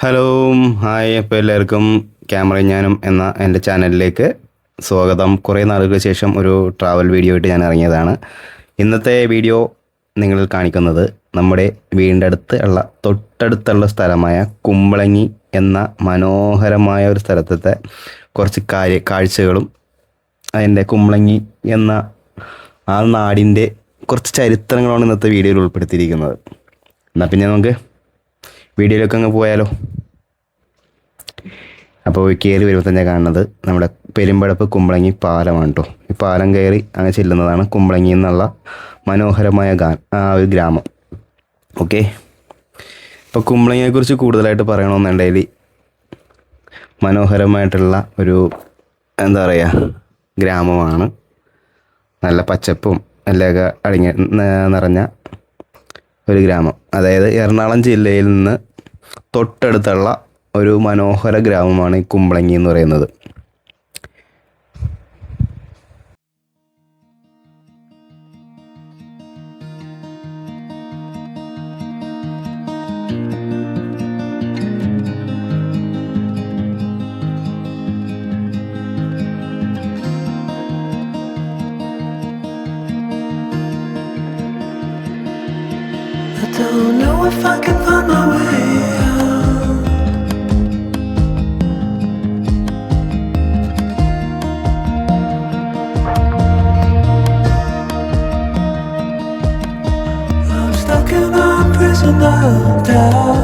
Hello hi, അപ്പോൾ എല്ലാവർക്കും camera ഞാനും എന്ന എൻ്റെ ചാനലിലേക്ക് സ്വാഗതം. കുറേ നാളുകൾക്ക് ശേഷം ഒരു ട്രാവൽ വീഡിയോ ആയിട്ട് ഞാൻ ഇറങ്ങിയതാണ്. ഇന്നത്തെ വീഡിയോ നിങ്ങളിൽ കാണിക്കുന്നത് നമ്മുടെ വീടിൻ്റെ തൊട്ടടുത്തുള്ള സ്ഥലമായ കുമ്പളങ്ങി എന്ന മനോഹരമായ ഒരു സ്ഥലത്തെ കുറച്ച് കാഴ്ചകളും അതിൻ്റെ കുമ്പളങ്ങി എന്ന ആ നാടിൻ്റെ കുറച്ച് ചരിത്രങ്ങളാണ് ഇന്നത്തെ വീഡിയോയിൽ ഉൾപ്പെടുത്തിയിരിക്കുന്നത്. എന്നാൽ പിന്നെ നമുക്ക് വീഡിയോയിലൊക്കെ അങ്ങ് പോയാലോ. അപ്പോൾ കയറി വരുമ്പോൾ തന്നെ കാണുന്നത് നമ്മുടെ പെരുമ്പടപ്പ് കുമ്പളങ്ങി പാലമാണ് കേട്ടോ. ഈ പാലം കയറി അങ്ങ് ചെല്ലുന്നതാണ് കുമ്പളങ്ങി എന്നുള്ള മനോഹരമായ ഒരു ഗ്രാമം. ഓക്കെ, ഇപ്പോൾ കുമ്പളങ്ങിയെക്കുറിച്ച് കൂടുതലായിട്ട് പറയണമെന്നുണ്ടെങ്കിൽ മനോഹരമായിട്ടുള്ള ഒരു എന്താ പറയുക ഗ്രാമമാണ്. നല്ല പച്ചപ്പും എല്ലാം നിറഞ്ഞ ഒരു ഗ്രാമം. അതായത് എറണാകുളം ജില്ലയിൽ നിന്ന് തൊട്ടടുത്തുള്ള ഒരു മനോഹര ഗ്രാമമാണ് ഈ കുമ്പളങ്ങി എന്ന് പറയുന്നത്. Don't know if I can find my way out. I'm stuck in a prison of doubt.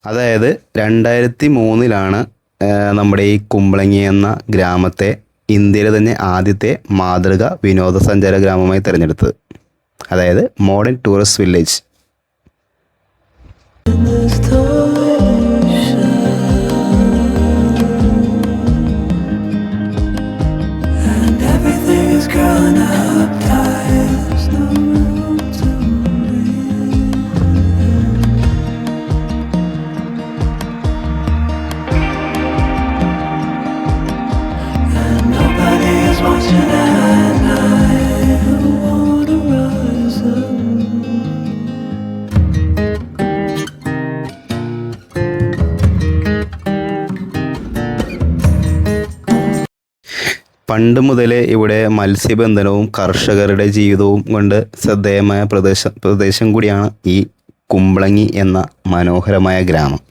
അതായത് 2003 നമ്മുടെ ഈ കുമ്പളങ്ങി എന്ന ഗ്രാമത്തെ ഇന്ത്യയിലെ തന്നെ ആദ്യത്തെ മാതൃക വിനോദസഞ്ചാര ഗ്രാമമായി തിരഞ്ഞെടുത്തത്. അതായത് മോഡേൺ ടൂറിസ്റ്റ് വില്ലേജ്. പണ്ട് മുതലേ ഇവിടെ മത്സ്യബന്ധനവും കർഷകരുടെ ജീവിതവും കൊണ്ട് ശ്രദ്ധേയമായ പ്രദേശം കൂടിയാണ് ഈ കുമ്പളങ്ങി എന്ന മനോഹരമായ ഗ്രാമം.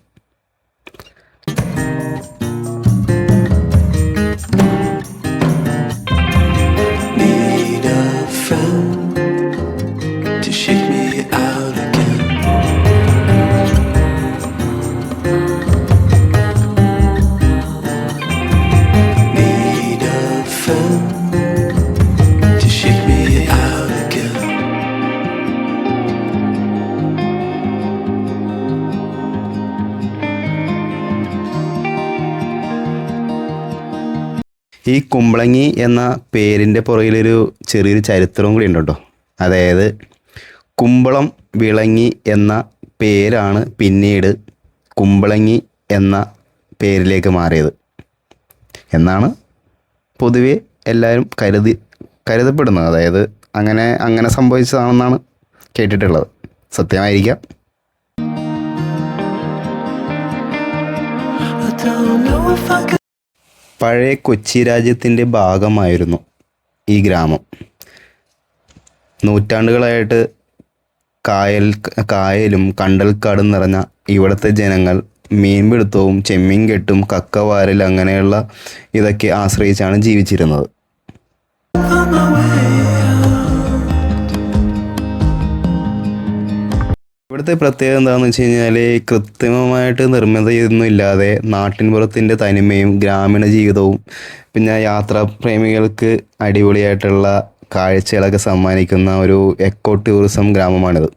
ഈ കുമ്പളങ്ങി എന്ന പേരിൻ്റെ പുറകിലൊരു ചെറിയൊരു ചരിത്രവും കൂടി ഉണ്ട് കേട്ടോ. അതായത് കുമ്പളം വിളങ്ങി എന്ന പേരാണ് പിന്നീട് കുമ്പളങ്ങി എന്ന പേരിലേക്ക് മാറിയത് എന്നാണ് പൊതുവെ എല്ലാവരും കരുതപ്പെടുന്നത്. അതായത് അങ്ങനെ സംഭവിച്ചതാണെന്നാണ് കേട്ടിട്ടുള്ളത്. സത്യമായിരിക്കാം. പഴയ കൊച്ചി രാജ്യത്തിൻ്റെ ഭാഗമായിരുന്നു ഈ ഗ്രാമം. നൂറ്റാണ്ടുകളായിട്ട് കായലും കണ്ടൽക്കാടും നിറഞ്ഞ ഇവിടുത്തെ ജനങ്ങൾ മീൻപിടുത്തവും ചെമ്മീൻ കെട്ടും കക്കവാരൽ അങ്ങനെയുള്ള ഇതൊക്കെ ആശ്രയിച്ചാണ് ജീവിച്ചിരുന്നത്. ഇവിടുത്തെ പ്രത്യേകത എന്താണെന്ന് വെച്ച് കഴിഞ്ഞാൽ കൃത്രിമമായിട്ട് നിർമ്മിതയൊന്നും ഇല്ലാതെ നാട്ടിൻപുറത്തിൻ്റെ തനിമയും ഗ്രാമീണ ജീവിതവും പിന്നെ യാത്രാപ്രേമികൾക്ക് അടിപൊളിയായിട്ടുള്ള കാഴ്ചകളൊക്കെ സമ്മാനിക്കുന്ന ഒരു എക്കോ ടൂറിസം ഗ്രാമമാണിത്.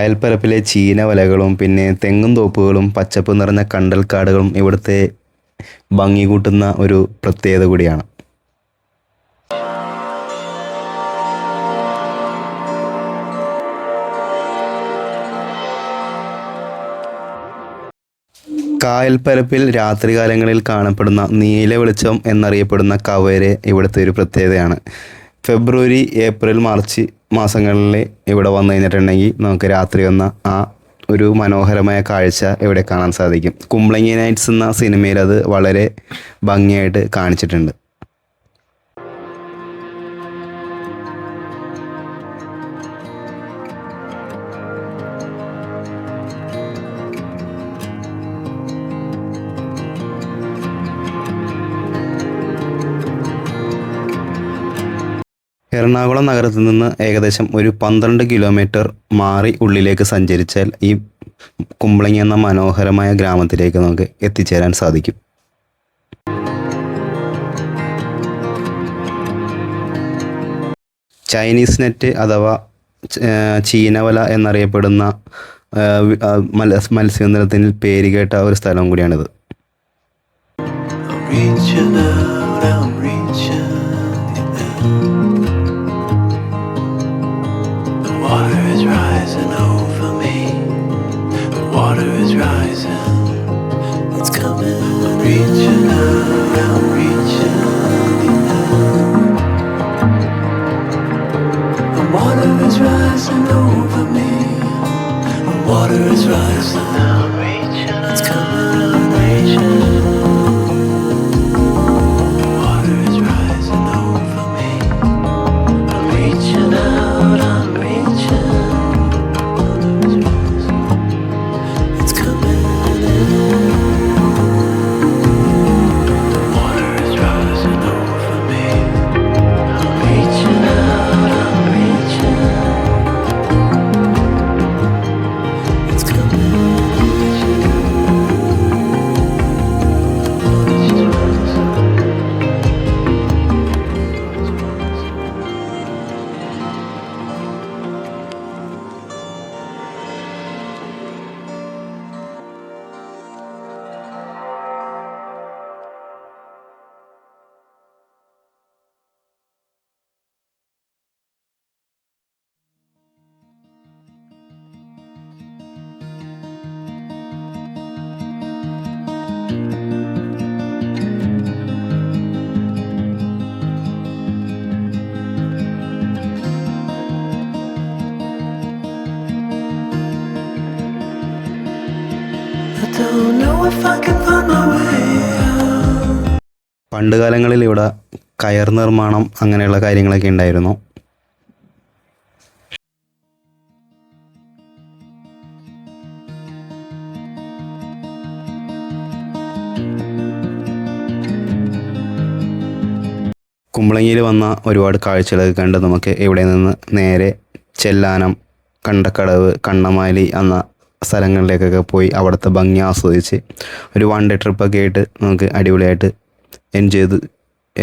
കായൽപ്പരപ്പിലെ ചീനവലകളും പിന്നെ തെങ്ങും തോപ്പുകളും പച്ചപ്പ് നിറഞ്ഞ കണ്ടൽക്കാടുകളും ഇവിടുത്തെ ഭംഗി കൂട്ടുന്ന ഒരു പ്രത്യേകത കൂടിയാണ്. കായൽപ്പരപ്പിൽ രാത്രികാലങ്ങളിൽ കാണപ്പെടുന്ന നീല വെളിച്ചം എന്നറിയപ്പെടുന്ന കവര് ഇവിടുത്തെ ഒരു പ്രത്യേകതയാണ്. ഫെബ്രുവരി, ഏപ്രിൽ, മാർച്ച് മാസങ്ങളിൽ ഇവിടെ വന്നു കഴിഞ്ഞിട്ടുണ്ടെങ്കിൽ നമുക്ക് രാത്രി വന്ന ആ ഒരു മനോഹരമായ കാഴ്ച ഇവിടെ കാണാൻ സാധിക്കും. കുമ്പളങ്ങി നൈറ്റ്സ് എന്ന സിനിമയിൽ അത് വളരെ ഭംഗിയായിട്ട് കാണിച്ചിട്ടുണ്ട്. എറണാകുളം നഗരത്തിൽ നിന്ന് ഏകദേശം ഒരു 12 കിലോമീറ്റർ മാറി ഉള്ളിലേക്ക് സഞ്ചരിച്ചാൽ ഈ കുമ്പളങ്ങി എന്ന മനോഹരമായ ഗ്രാമത്തിലേക്ക് നമുക്ക് എത്തിച്ചേരാൻ സാധിക്കും. ചൈനീസ് നെറ്റ് അഥവാ ചീനവല എന്നറിയപ്പെടുന്ന മത്സ്യബന്ധനത്തിന് പേരുകേട്ട ഒരു സ്ഥലം കൂടിയാണിത്. Reaching out, I'm reaching the water is rising over me. The water is rising. It's coming. I'm reaching out, I'm reaching the water is rising over me. The water is rising. I'm reaching. It's coming. I'm reaching. Don't know if I can find my way out. പണ്ട് കാലങ്ങളിൽ ഇവിടെ കയർ നിർമ്മാണം അങ്ങനെയുള്ള കാര്യങ്ങളൊക്കെ ഉണ്ടായിരുന്നു. കുമ്പളങ്ങിയിൽ വന്ന ഒരുപാട് കാഴ്ചകളൊക്കെ കണ്ട് നമുക്ക് ഇവിടെ നിന്ന് നേരെ ചെല്ലാനം, കണ്ടക്കടവ്, കണ്ണമാലി എന്ന സ്ഥലങ്ങളിലേക്കൊക്കെ പോയി അവിടുത്തെ ഭംഗി ആസ്വദിച്ച് ഒരു 1 ഡേ ട്രിപ്പൊക്കെ ആയിട്ട് നമുക്ക് അടിപൊളിയായിട്ട്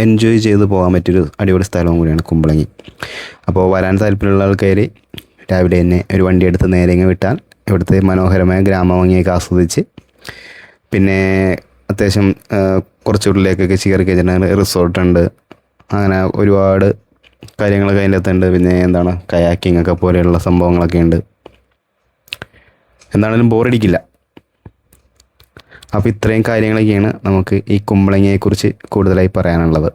എൻജോയ് ചെയ്ത് പോകാൻ പറ്റിയൊരു അടിപൊളി സ്ഥലവും കൂടിയാണ് കുമ്പളങ്ങി. അപ്പോൾ വരാൻ താല്പര്യമുള്ള ആൾക്കാർ രാവിലെ തന്നെ ഒരു വണ്ടി എടുത്ത് നേരെ ഇങ്ങ് വിട്ടാൽ ഇവിടുത്തെ മനോഹരമായ ഗ്രാമഭംഗിയൊക്കെ ആസ്വദിച്ച് പിന്നെ അത്യാവശ്യം കുറച്ചുള്ളിലേക്കൊക്കെ കയറി കഴിഞ്ഞിട്ടുണ്ടെങ്കിൽ റിസോർട്ടുണ്ട്. അങ്ങനെ ഒരുപാട് കാര്യങ്ങളൊക്കെ അതിൻ്റെ അകത്തുണ്ട്. പിന്നെ എന്താണ് കയാക്കിംഗ് ഒക്കെ പോലെയുള്ള സംഭവങ്ങളൊക്കെ ഉണ്ട്. എന്താണെങ്കിലും ബോറടിക്കില്ല. അപ്പോൾ ഇത്രയും കാര്യങ്ങളൊക്കെയാണ് നമുക്ക് ഈ കുമ്പളങ്ങിയെക്കുറിച്ച് കൂടുതലായി പറയാനുള്ളത്.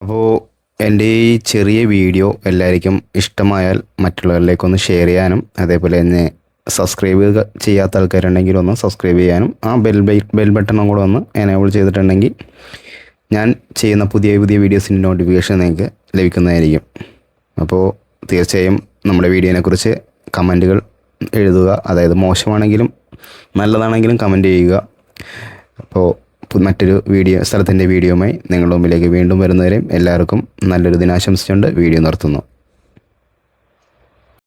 അപ്പോൾ എൻ്റെ ഈ ചെറിയ വീഡിയോ എല്ലാവർക്കും ഇഷ്ടമായാൽ മറ്റുള്ളവരിലേക്കൊന്ന് ഷെയർ ചെയ്യാനും അതേപോലെ തന്നെ സബ്സ്ക്രൈബ് ചെയ്യാത്ത ആൾക്കാരുണ്ടെങ്കിൽ ഒന്ന് സബ്സ്ക്രൈബ് ചെയ്യാനും ആ ബെൽ ബട്ടണും കൂടെ ഒന്ന് എനേബിൾ ചെയ്തിട്ടുണ്ടെങ്കിൽ ഞാൻ ചെയ്യുന്ന പുതിയ വീഡിയോസിൻ്റെ നോട്ടിഫിക്കേഷൻ നിങ്ങൾക്ക് ലഭിക്കുന്നതായിരിക്കും. അപ്പോൾ തീർച്ചയായും നമ്മുടെ വീഡിയോനെക്കുറിച്ച് കമൻറ്റുകൾ എഴുതുക. അതായത് മോശമാണെങ്കിലും നല്ലതാണെങ്കിലും കമൻറ്റ് ചെയ്യുക. അപ്പോൾ മറ്റൊരു സ്ഥലത്തിൻ്റെ വീഡിയോയുമായി നിങ്ങളുടെ മുമ്പിലേക്ക് വീണ്ടും വരുന്നവരെയും എല്ലാവർക്കും നല്ലൊരു ദിനാശംസിച്ചുകൊണ്ട് വീഡിയോ നിർത്തുന്നു.